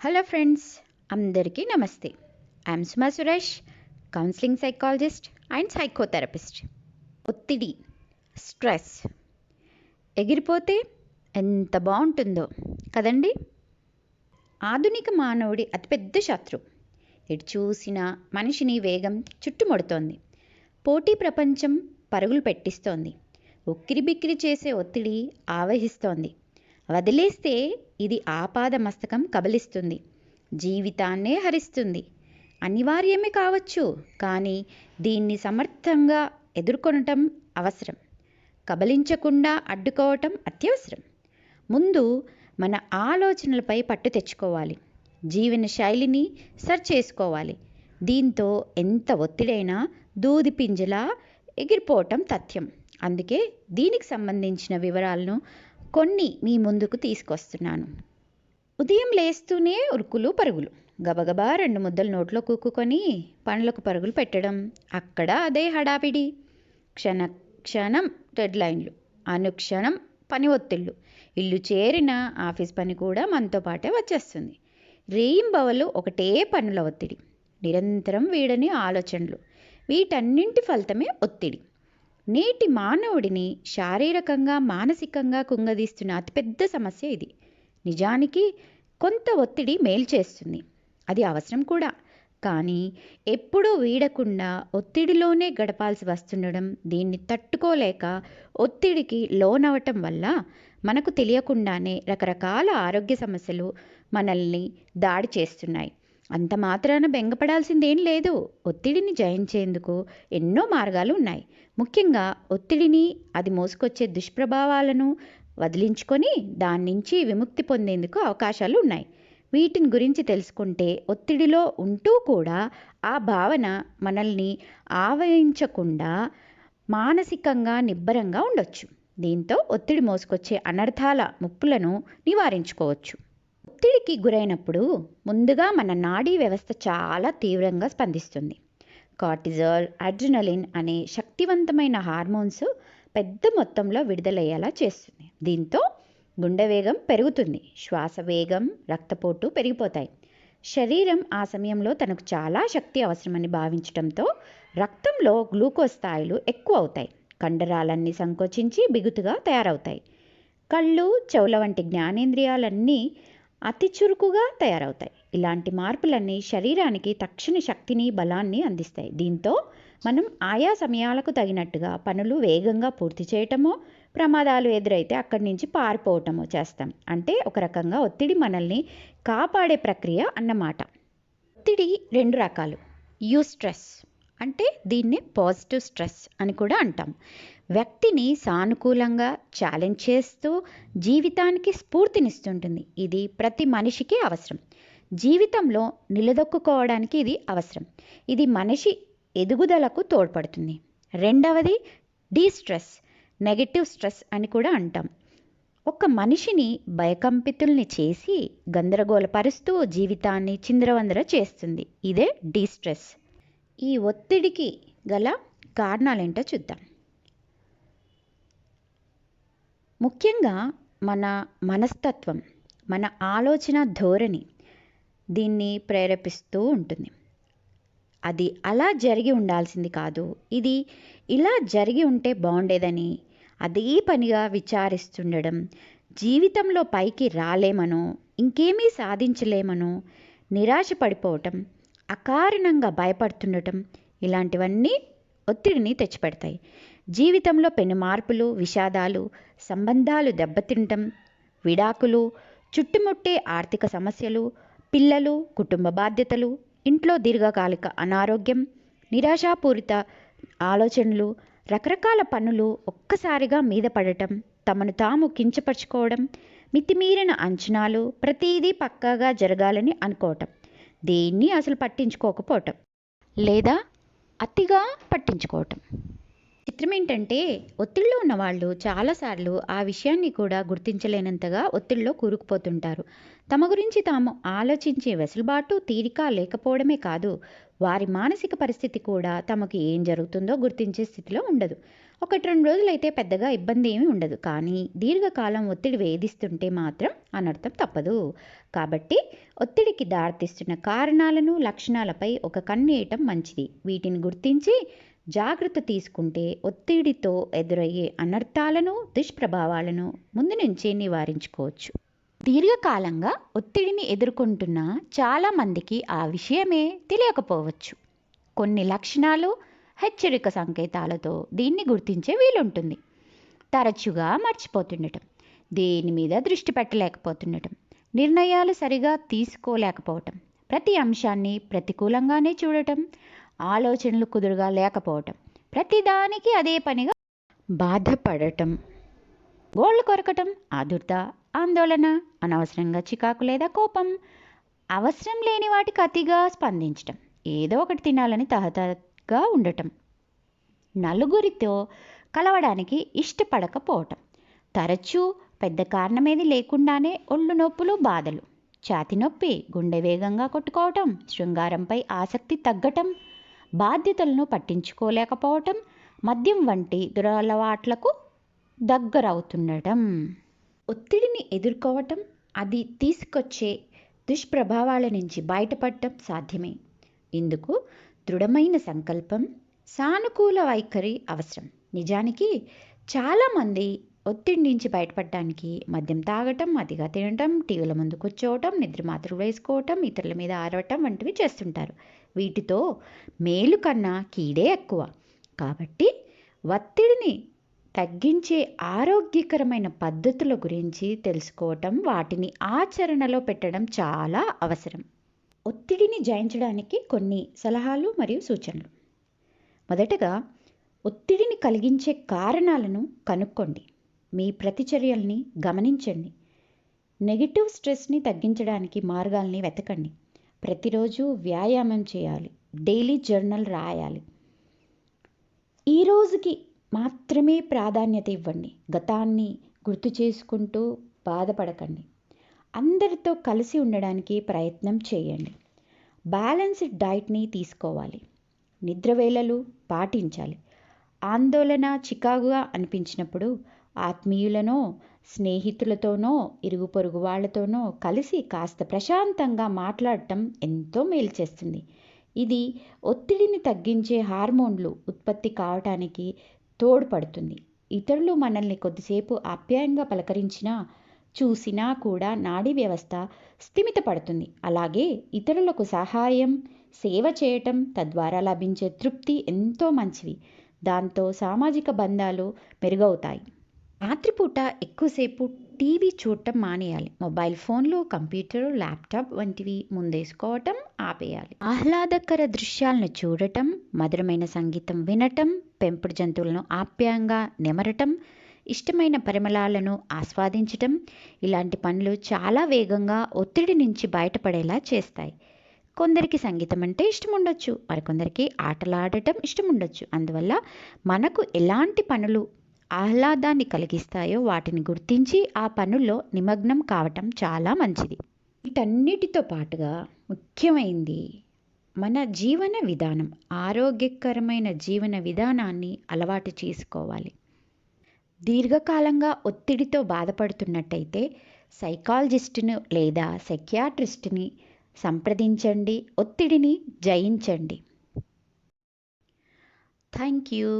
Hello friends, అందరికీ నమస్తే. I'm Suma Suresh, counselling psychologist and psychotherapist. ఒత్తిడి, స్ట్రెస్ ఎగిరిపోతే ఎంత బాగుంటుందో కదండి. ఆధునిక మానవుడి అతిపెద్ద శత్రు. ఎటు చూసినా మనిషిని వేగం చుట్టుముడుతోంది. పోటీ ప్రపంచం పరుగులు పెట్టిస్తోంది. ఉక్కిరిబిక్కిరి చేసే ఒత్తిడి ఆవహిస్తోంది. వదిలేస్తే ఇది ఆపాద మస్తకం కబలిస్తుంది, జీవితాన్నే హరిస్తుంది. అనివార్యమే కావచ్చు, కానీ దీన్ని సమర్థంగా ఎదుర్కొనటం అవసరం. కబలించకుండా అడ్డుకోవటం అత్యవసరం. ముందు మన ఆలోచనలపై పట్టు తెచ్చుకోవాలి. జీవన శైలిని సరి చేసుకోవాలి. దీంతో ఎంత ఒత్తిడైనా దూది పింజలా ఎగిరిపోవటం తథ్యం. అందుకే దీనికి సంబంధించిన వివరాలను కొన్ని మీ ముందుకు తీసుకొస్తున్నాను. ఉదయం లేస్తూనే ఉరుకులు పరుగులు, గబగబా 2 ముద్దలు నోట్లో కూక్కుని పనులకు పరుగులు పెట్టడం. అక్కడ అదే హడావిడి. క్షణ క్షణం డెడ్లైన్లు, అనుక్షణం పని ఒత్తిళ్ళు. ఇల్లు చేరిన ఆఫీస్ పని కూడా మనతో పాటే వచ్చేస్తుంది. రేయింబవలు ఒకటే పనుల ఒత్తిడి, నిరంతరం వీడని ఆలోచనలు. వీటన్నింటి ఫలితమే ఒత్తిడి. నేటి మానవుడిని శారీరకంగా మానసికంగా కుంగదీస్తున్న అతిపెద్ద సమస్య ఇది. నిజానికి కొంత ఒత్తిడి మేలు చేస్తుంది, అది అవసరం కూడా. కానీ ఎప్పుడూ వీడకుండా ఒత్తిడిలోనే గడపాల్సి వస్తుండడం, దీన్ని తట్టుకోలేక ఒత్తిడికి లోనవటం వల్ల మనకు తెలియకుండానే రకరకాల ఆరోగ్య సమస్యలు మనల్ని దాడి చేస్తున్నాయి. అంత మాత్రాన బెంగపడాల్సిందేం లేదు. ఒత్తిడిని జయించేందుకు ఎన్నో మార్గాలు ఉన్నాయి. ముఖ్యంగా ఒత్తిడిని, అది మోసుకొచ్చే దుష్ప్రభావాలను వదిలించుకొని దాని నుంచి విముక్తి పొందేందుకు అవకాశాలు ఉన్నాయి. వీటిని గురించి తెలుసుకుంటే ఒత్తిడిలో ఉంటూ కూడా ఆ భావన మనల్ని ఆవరించకుండా మానసికంగా నిబ్బరంగా ఉండొచ్చు. దీంతో ఒత్తిడి మోసుకొచ్చే అనర్థాల ముప్పులను నివారించుకోవచ్చు. ఒత్తిడికి గురైనప్పుడు ముందుగా మన నాడీ వ్యవస్థ చాలా తీవ్రంగా స్పందిస్తుంది. కార్టిజాల్, అడ్రినలిన్ అనే శక్తివంతమైన హార్మోన్స్ పెద్ద మొత్తంలో విడుదలయ్యేలా చేస్తుంది. దీంతో గుండె వేగం పెరుగుతుంది, శ్వాస వేగం, రక్తపోటు పెరిగిపోతాయి. శరీరం ఆ సమయంలో తనకు చాలా శక్తి అవసరమని భావించడంతో రక్తంలో గ్లూకోజ్ స్థాయిలు ఎక్కువ అవుతాయి. కండరాలన్నీ సంకోచించి బిగుతుగా తయారవుతాయి. కళ్ళు, చెవుల వంటి జ్ఞానేంద్రియాలన్నీ అతి చురుకుగా తయారవుతాయి. ఇలాంటి మార్పులన్నీ శరీరానికి తక్షణ శక్తిని, బలాన్ని అందిస్తాయి. దీంతో మనం ఆయా సమయాలకు తగినట్టుగా పనులు వేగంగా పూర్తి చేయటమో, ప్రమాదాలు ఎదురైతే అక్కడి నుంచి పారిపోవటమో చేస్తాం. అంటే ఒక రకంగా ఒత్తిడి మనల్ని కాపాడే ప్రక్రియ అన్నమాట. ఒత్తిడి 2 రకాలు. యూస్ట్రెస్ అంటే దీన్ని పాజిటివ్ స్ట్రెస్ అని కూడా అంటాం. వ్యక్తిని సానుకూలంగా ఛాలెంజ్ చేస్తూ జీవితానికి స్ఫూర్తినిస్తుంటుంది. ఇది ప్రతి మనిషికి అవసరం. జీవితంలో నిలదొక్కుకోవడానికి ఇది అవసరం. ఇది మనిషి ఎదుగుదలకు తోడ్పడుతుంది. రెండవది డీస్ట్రెస్, నెగటివ్ స్ట్రెస్ అని కూడా అంటాం. ఒక మనిషిని భయకంపితుల్ని చేసి గందరగోళపరుస్తూ జీవితాన్ని చిందరవందర చేస్తుంది. ఇదే డీస్ట్రెస్. ఈ ఒత్తిడికి గల కారణాలేంటో చూద్దాం. ముఖ్యంగా మన మనస్తత్వం, మన ఆలోచన ధోరణి దీన్ని ప్రేరేపిస్తూ ఉంటుంది. అది అలా జరిగి ఉండాల్సింది కాదు, ఇది ఇలా జరిగి ఉంటే బాగుండేదని అదే పనిగా విచారిస్తుండడం, జీవితంలో పైకి రాలేమనో, ఇంకేమీ సాధించలేమనో నిరాశ పడిపోవటం, అకారణంగా భయపడుతుండటం, ఇలాంటివన్నీ ఒత్తిడిని తెచ్చిపెడతాయి. జీవితంలో పెను మార్పులు, విషాదాలు, సంబంధాలు దెబ్బతింటం, విడాకులు, చుట్టుముట్టే ఆర్థిక సమస్యలు, పిల్లలు, కుటుంబ బాధ్యతలు, ఇంట్లో దీర్ఘకాలిక అనారోగ్యం, నిరాశాపూరిత ఆలోచనలు, రకరకాల పనులు ఒక్కసారిగా మీద పడటం, తమను తాము కించపరుచుకోవడం, మితిమీరిన అంచనాలు, ప్రతిదీ పక్కాగా జరగాలని అనుకోవటం, దేన్ని అసలు పట్టించుకోకపోవటం లేదా అతిగా పట్టించుకోవటం. చిత్రం ఏంటంటే ఒత్తిడిలో ఉన్నవాళ్ళు చాలాసార్లు ఆ విషయాన్ని కూడా గుర్తించలేనంతగా ఒత్తిడిలో కూరుకుపోతుంటారు. తమ గురించి తాము ఆలోచించే వెసులుబాటు, తీరిక లేకపోవడమే కాదు, వారి మానసిక పరిస్థితి కూడా తమకు ఏం జరుగుతుందో గుర్తించే స్థితిలో ఉండదు. 1-2 రోజులైతే పెద్దగా ఇబ్బంది ఏమీ ఉండదు. కానీ దీర్ఘకాలం ఒత్తిడి వేధిస్తుంటే మాత్రం అనర్థం తప్పదు. కాబట్టి ఒత్తిడికి దారితీస్తున్న కారణాలను, లక్షణాలపై ఒక కన్నేయటం మంచిది. వీటిని గుర్తించి జాగ్రత్త తీసుకుంటే ఒత్తిడితో ఎదురయ్యే అనర్థాలను, దుష్ప్రభావాలను ముందు నుంచే నివారించుకోవచ్చు. దీర్ఘకాలంగా ఒత్తిడిని ఎదుర్కొంటున్న చాలామందికి ఆ విషయమే తెలియకపోవచ్చు. కొన్ని లక్షణాలు, హెచ్చరిక సంకేతాలతో దీన్ని గుర్తించే వీలుంటుంది. తరచుగా మర్చిపోతుండటం, దేని మీద దృష్టి పెట్టలేకపోతుండటం, నిర్ణయాలు సరిగా తీసుకోలేకపోవటం, ప్రతి అంశాన్ని ప్రతికూలంగానే చూడటం, ఆలోచనలు కుదురుగా లేకపోవటం, ప్రతిదానికి అదే పనిగా బాధపడటం, గోళ్ళు కొరకటం, ఆదుర్ద, ఆందోళన, అనవసరంగా చికాకు లేదా కోపం, అవసరం లేని వాటికి అతిగా స్పందించటం, ఏదో ఒకటి తినాలని తహతహగా ఉండటం, నలుగురితో కలవడానికి ఇష్టపడకపోవటం, తరచూ పెద్ద కారణమేది లేకుండానే ఒళ్ళు నొప్పులు, బాధలు, ఛాతి నొప్పి, గుండె వేగంగా కొట్టుకోవటం, శృంగారంపై ఆసక్తి తగ్గటం, బాధ్యతలను పట్టించుకోలేకపోవటం, మద్యం వంటి దురలవాట్లకు దగ్గరవుతుండటం. ఒత్తిడిని ఎదుర్కోవటం, అది తీసుకొచ్చే దుష్ప్రభావాల నుంచి బయటపడటం సాధ్యమే. ఇందుకు దృఢమైన సంకల్పం, సానుకూల వైఖరి అవసరం. నిజానికి చాలామంది ఒత్తిడి నుంచి బయటపడటానికి మద్యం తాగటం, అతిగా తినటం, టీవీల ముందు కూర్చోవటం, నిద్ర మాత్రలు వేసుకోవటం, ఇతరుల మీద ఆరవటం వంటివి చేస్తుంటారు. వీటితో మేలు కన్నా కీడే ఎక్కువ. కాబట్టి ఒత్తిడిని తగ్గించే ఆరోగ్యకరమైన పద్ధతుల గురించి తెలుసుకోవటం, వాటిని ఆచరణలో పెట్టడం చాలా అవసరం. ఒత్తిడిని జయించడానికి కొన్ని సలహాలు మరియు సూచనలు. మొదటగా, ఒత్తిడిని కలిగించే కారణాలను కనుక్కోండి. మీ ప్రతిచర్యల్ని గమనించండి. నెగిటివ్ స్ట్రెస్ని తగ్గించడానికి మార్గాల్ని వెతకండి. ప్రతిరోజు వ్యాయామం చేయాలి. డైలీ జర్నల్ రాయాలి. ఈ రోజుకి మాత్రమే ప్రాధాన్యత ఇవ్వండి. గతాన్ని గుర్తు చేసుకుంటూ బాధపడకండి. అందరితో కలిసి ఉండడానికి ప్రయత్నం చేయండి. బ్యాలెన్స్డ్ డైట్ని తీసుకోవాలి. నిద్రవేళలు పాటించాలి. ఆందోళన, చికాకుగా అనిపించినప్పుడు ఆత్మీయులనో, స్నేహితులతోనో, ఇరుగు పొరుగు వాళ్లతోనో కలిసి కాస్త ప్రశాంతంగా మాట్లాడటం ఎంతో మేలు చేస్తుంది. ఇది ఒత్తిడిని తగ్గించే హార్మోన్లు ఉత్పత్తి కావటానికి తోడ్పడుతుంది. ఇతరులు మనల్ని కొద్దిసేపు ఆప్యాయంగా పలకరించినా, చూసినా కూడా నాడీ వ్యవస్థ స్థిమితపడుతుంది. అలాగే ఇతరులకు సహాయం, సేవ చేయటం తద్వారా లభించే తృప్తి ఎంతో మంచివి. దాంతో సామాజిక బంధాలు మెరుగవుతాయి. రాత్రిపూట ఎక్కువసేపు టీవీ చూడటం మానేయాలి. మొబైల్ ఫోన్లు, కంప్యూటర్, ల్యాప్టాప్ వంటివి ముందేసుకోవటం ఆపేయాలి. ఆహ్లాదకర దృశ్యాలను చూడటం, మధురమైన సంగీతం వినటం, పెంపుడు జంతువులను ఆప్యాయంగా నెమరటం, ఇష్టమైన పరిమళాలను ఆస్వాదించటం, ఇలాంటి పనులు చాలా వేగంగా ఒత్తిడి నుంచి బయటపడేలా చేస్తాయి. కొందరికి సంగీతం అంటే ఇష్టం ఉండొచ్చు, మరికొందరికి ఆటలాడటం ఇష్టం ఉండొచ్చు. అందువల్ల మనకు ఎలాంటి పనులు ఆహ్లాదాన్ని కలిగిస్తాయో వాటిని గుర్తించి ఆ పనుల్లో నిమగ్నం కావటం చాలా మంచిది. వీటన్నిటితో పాటుగా ముఖ్యమైనది మన జీవన విధానం. ఆరోగ్యకరమైన జీవన విధానాన్ని అలవాటు చేసుకోవాలి. దీర్ఘకాలంగా ఒత్తిడితో బాధపడుతున్నట్టయితే సైకాలజిస్టును లేదా సైకియాట్రిస్ట్ని సంప్రదించండి. ఒత్తిడిని జయించండి. Thank you.